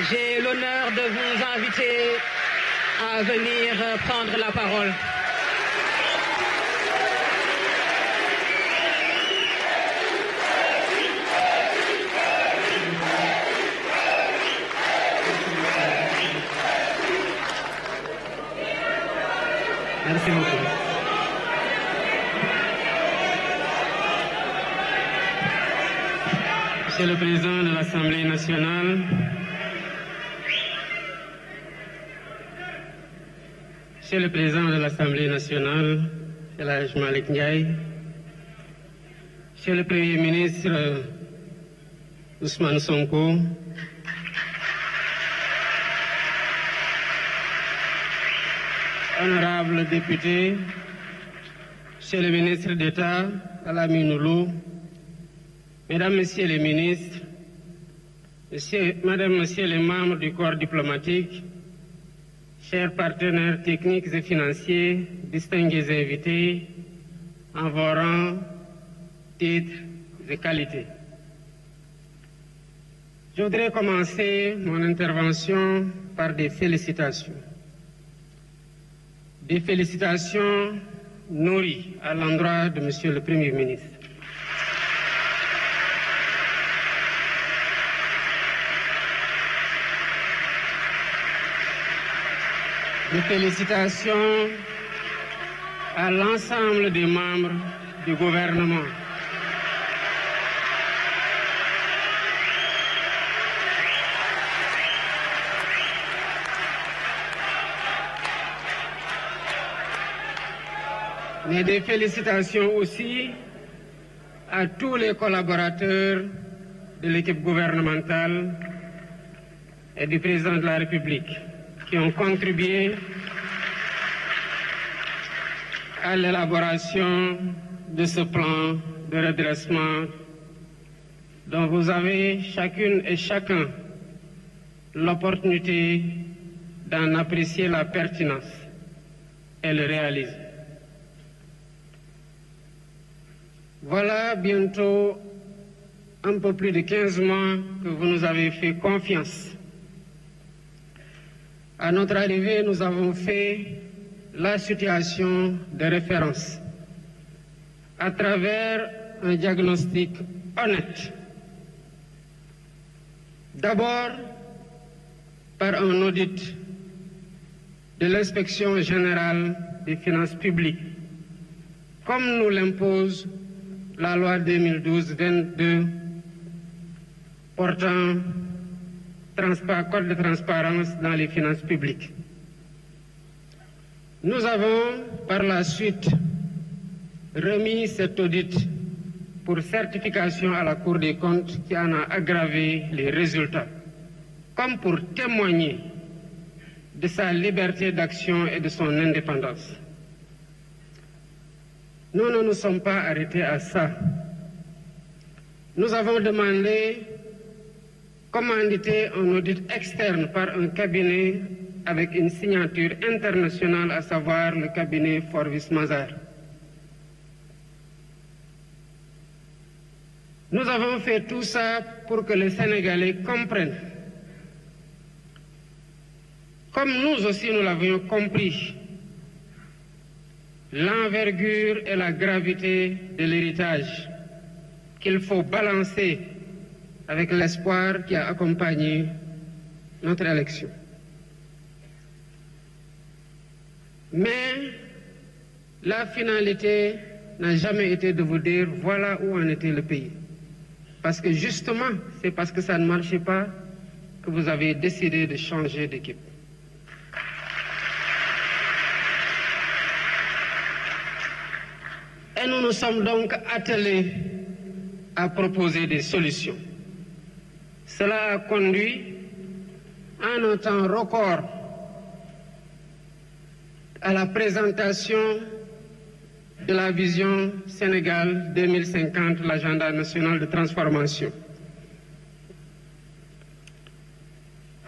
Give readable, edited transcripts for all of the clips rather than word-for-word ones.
J'ai l'honneur de vous inviter à venir prendre la parole. Merci beaucoup. Monsieur le Président de l'Assemblée nationale, Monsieur le Président de l'Assemblée nationale, El Hadj Malick Ndiaye, Monsieur le Premier ministre Ousmane Sonko, honorables députés, Monsieur le ministre d'État Alamine Loum, Mesdames, Messieurs les ministres, Madame, Messieurs les membres du corps diplomatique, chers partenaires techniques et financiers, distingués invités, en vos rangs, titres et qualités. Je voudrais commencer mon intervention par des félicitations. Des félicitations nourries à l'endroit de Monsieur le Premier ministre. Des félicitations à l'ensemble des membres du gouvernement. Mais des félicitations aussi à tous les collaborateurs de l'équipe gouvernementale et du président de la République qui ont contribué à l'élaboration de ce plan de redressement dont vous avez chacune et chacun l'opportunité d'en apprécier la pertinence et le réaliser. Voilà bientôt un peu plus de 15 mois que vous nous avez fait confiance. À notre arrivée, nous avons fait la situation de référence à travers un diagnostic honnête. D'abord, par un audit de l'Inspection générale des finances publiques, comme nous l'impose la loi 2012-22 portant code de transparence dans les finances publiques. Nous avons par la suite remis cet audit pour certification à la Cour des comptes qui en a aggravé les résultats, comme pour témoigner de sa liberté d'action et de son indépendance. Nous ne nous sommes pas arrêtés à ça. Nous avons demandé commanditer un audit externe par un cabinet avec une signature internationale, à savoir le cabinet Forvis Mazars. Nous avons fait tout ça pour que les Sénégalais comprennent, comme nous aussi nous l'avions compris, l'envergure et la gravité de l'héritage qu'il faut balancer avec l'espoir qui a accompagné notre élection. Mais la finalité n'a jamais été de vous dire voilà où en était le pays. Parce que justement, c'est parce que ça ne marchait pas que vous avez décidé de changer d'équipe. Et nous nous sommes donc attelés à proposer des solutions. Cela a conduit en un temps record à la présentation de la vision Sénégal 2050, l'agenda national de transformation.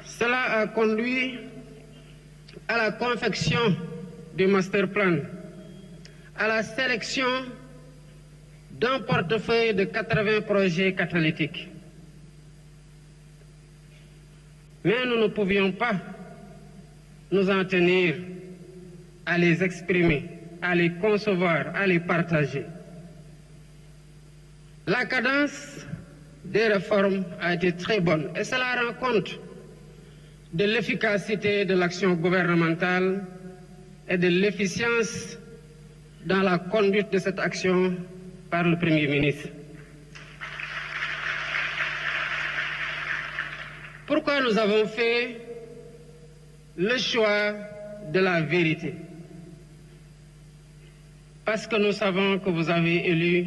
Cela a conduit à la confection du master plan, à la sélection d'un portefeuille de 80 projets catalytiques. Mais nous ne pouvions pas nous en tenir à les exprimer, à les concevoir, à les partager. La cadence des réformes a été très bonne et cela rend compte de l'efficacité de l'action gouvernementale et de l'efficience dans la conduite de cette action par le Premier ministre. Pourquoi nous avons fait le choix de la vérité? Parce que nous savons que vous avez élu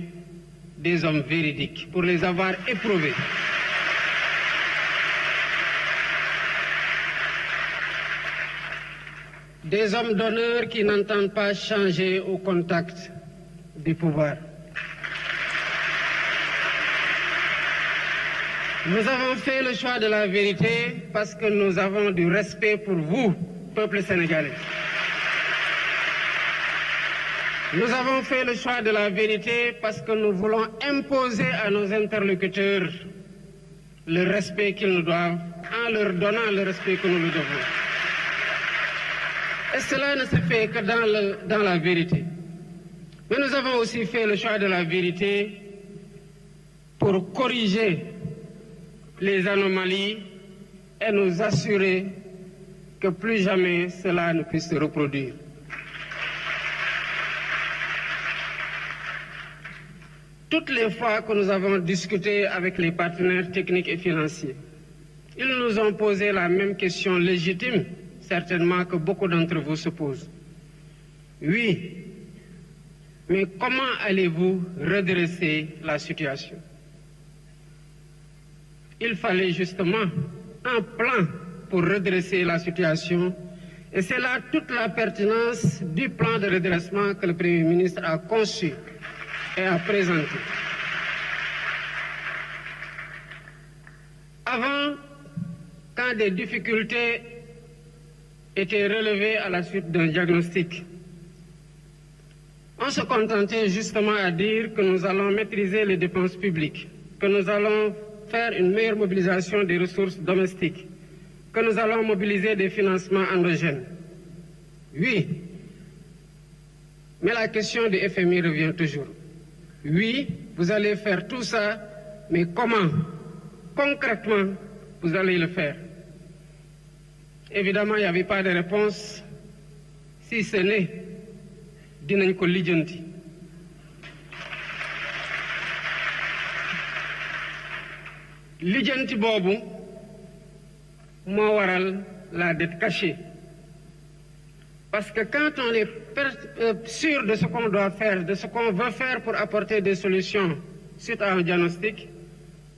des hommes véridiques pour les avoir éprouvés. Des hommes d'honneur qui n'entendent pas changer au contact du pouvoir. Nous avons fait le choix de la vérité parce que nous avons du respect pour vous, peuple sénégalais. Nous avons fait le choix de la vérité parce que nous voulons imposer à nos interlocuteurs le respect qu'ils nous doivent en leur donnant le respect que nous leur devons. Et cela ne se fait que dans la vérité. Mais nous avons aussi fait le choix de la vérité pour corriger les anomalies et nous assurer que plus jamais cela ne puisse se reproduire. Toutes les fois que nous avons discuté avec les partenaires techniques et financiers, ils nous ont posé la même question légitime, certainement que beaucoup d'entre vous se posent. Oui, mais comment allez-vous redresser la situation? Il fallait justement un plan pour redresser la situation et c'est là toute la pertinence du plan de redressement que le Premier ministre a conçu et a présenté. Avant, quand des difficultés étaient relevées à la suite d'un diagnostic, on se contentait justement à dire que nous allons maîtriser les dépenses publiques, que nous allons faire une meilleure mobilisation des ressources domestiques, que nous allons mobiliser des financements endogènes. Oui, mais la question du FMI revient toujours. Oui, vous allez faire tout ça, mais comment? Concrètement, vous allez le faire? Évidemment, il n'y avait pas de réponse, si ce n'est dinañ ko lijjanti. Lijjanti boobu moo waral la dette cachée. Parce que quand on est sûr de ce qu'on doit faire, de ce qu'on veut faire pour apporter des solutions suite à un diagnostic,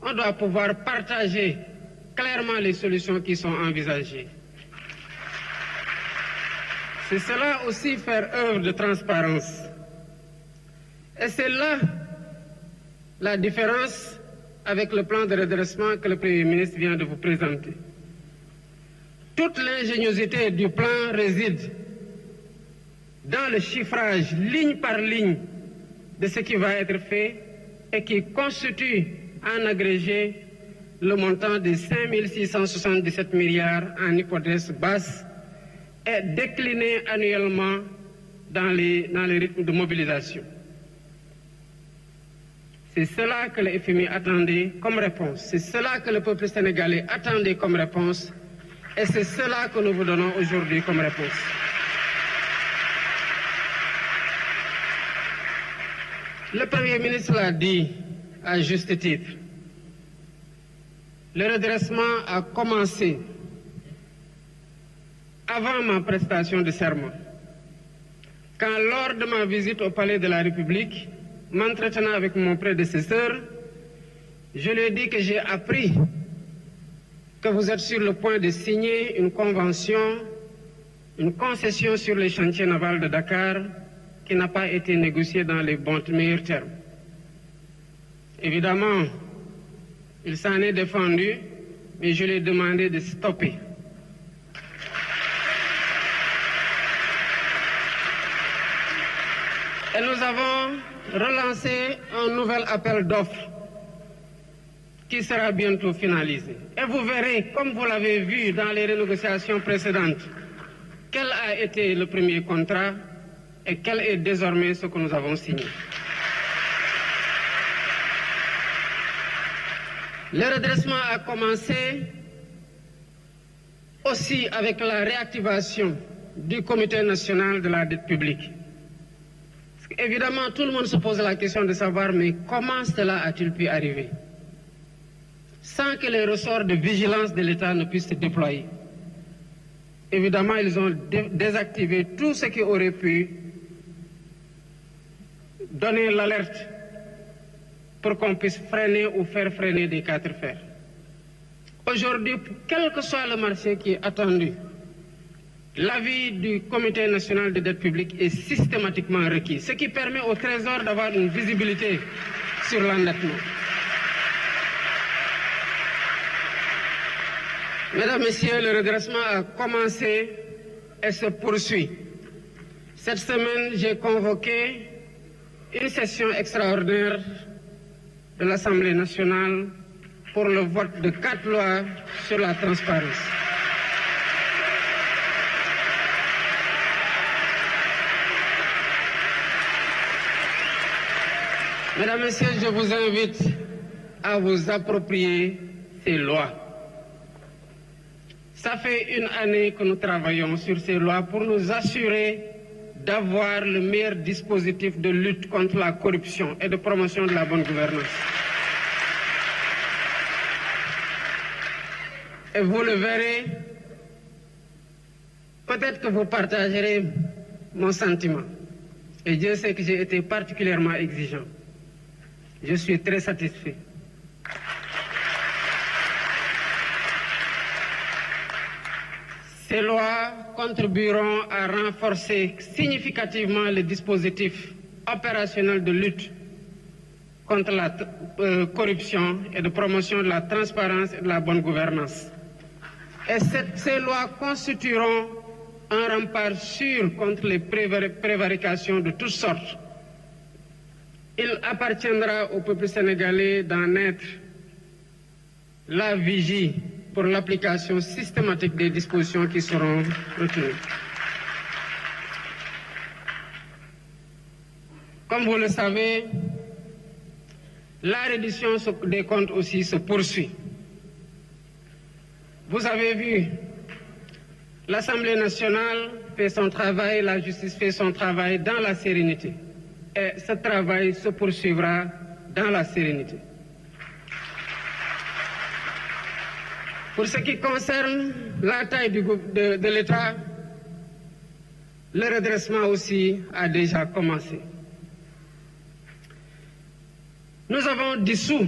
on doit pouvoir partager clairement les solutions qui sont envisagées. C'est cela aussi faire œuvre de transparence. Et c'est là la différence avec le plan de redressement que le Premier ministre vient de vous présenter. Toute l'ingéniosité du plan réside dans le chiffrage ligne par ligne de ce qui va être fait et qui constitue en agrégé le montant de 5 677 milliards en hypothèse basse et décliné annuellement dans les rythmes de mobilisation. C'est cela que le FMI attendait comme réponse. C'est cela que le peuple sénégalais attendait comme réponse. Et c'est cela que nous vous donnons aujourd'hui comme réponse. Le Premier ministre l'a dit à juste titre. Le redressement a commencé avant ma prestation de serment. Quand lors de ma visite au Palais de la République, m'entretenant avec mon prédécesseur, je lui ai dit que j'ai appris que vous êtes sur le point de signer une convention, une concession sur les chantiers navals de Dakar qui n'a pas été négociée dans les meilleurs termes. Évidemment, il s'en est défendu, mais je lui ai demandé de stopper. Et nous avons relancé un nouvel appel d'offres qui sera bientôt finalisé. Et vous verrez, comme vous l'avez vu dans les renégociations précédentes, quel a été le premier contrat et quel est désormais ce que nous avons signé. Le redressement a commencé aussi avec la réactivation du Comité national de la dette publique. Évidemment, tout le monde se pose la question de savoir, mais comment cela a-t-il pu arriver sans que les ressorts de vigilance de l'État ne puissent se déployer? Évidemment, ils ont désactivé tout ce qui aurait pu donner l'alerte pour qu'on puisse freiner ou faire freiner des quatre fers. Aujourd'hui, quel que soit le marché qui est attendu, l'avis du Comité national de dette publique est systématiquement requis, ce qui permet au Trésor d'avoir une visibilité sur l'endettement. Mesdames, Messieurs, le redressement a commencé et se poursuit. Cette semaine, j'ai convoqué une session extraordinaire de l'Assemblée nationale pour le vote de 4 lois sur la transparence. Mesdames, Messieurs, je vous invite à vous approprier ces lois. Ça fait une année que nous travaillons sur ces lois pour nous assurer d'avoir le meilleur dispositif de lutte contre la corruption et de promotion de la bonne gouvernance. Et vous le verrez, peut-être que vous partagerez mon sentiment. Et Dieu sait que j'ai été particulièrement exigeant. Je suis très satisfait. Ces lois contribueront à renforcer significativement le dispositif opérationnel de lutte contre la corruption et de promotion de la transparence et de la bonne gouvernance. Et ces lois constitueront un rempart sûr contre les prévarications de toutes sortes. Il appartiendra au peuple sénégalais d'en être la vigie pour l'application systématique des dispositions qui seront retenues. Comme vous le savez, la reddition des comptes aussi se poursuit. Vous avez vu, l'Assemblée nationale fait son travail, la justice fait son travail dans la sérénité. Et ce travail se poursuivra dans la sérénité. Pour ce qui concerne la taille de l'État, le redressement aussi a déjà commencé. Nous avons dissous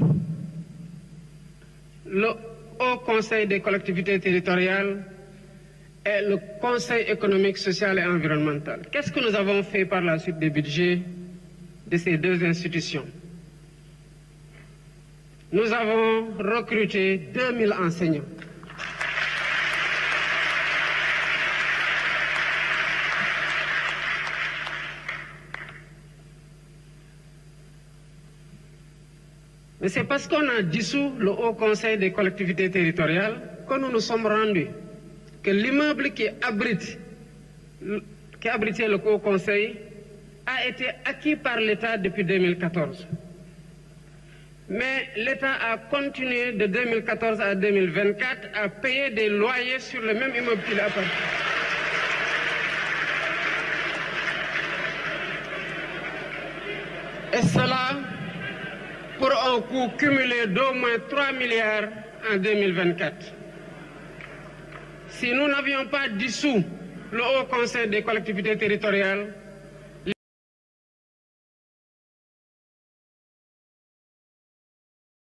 le Haut Conseil des collectivités territoriales et le Conseil économique, social et environnemental. Qu'est-ce que nous avons fait par la suite des budgets de ces deux institutions? Nous avons recruté 2000 enseignants. Mais c'est parce qu'on a dissous le Haut Conseil des collectivités territoriales que nous nous sommes rendus que l'immeuble qui abritait le Haut Conseil a été acquis par l'État depuis 2014. Mais l'État a continué de 2014 à 2024 à payer des loyers sur le même immeuble qu'il appartient. Et cela pour un coût cumulé d'au moins 3 milliards en 2024. Si nous n'avions pas dissous le Haut Conseil des collectivités territoriales,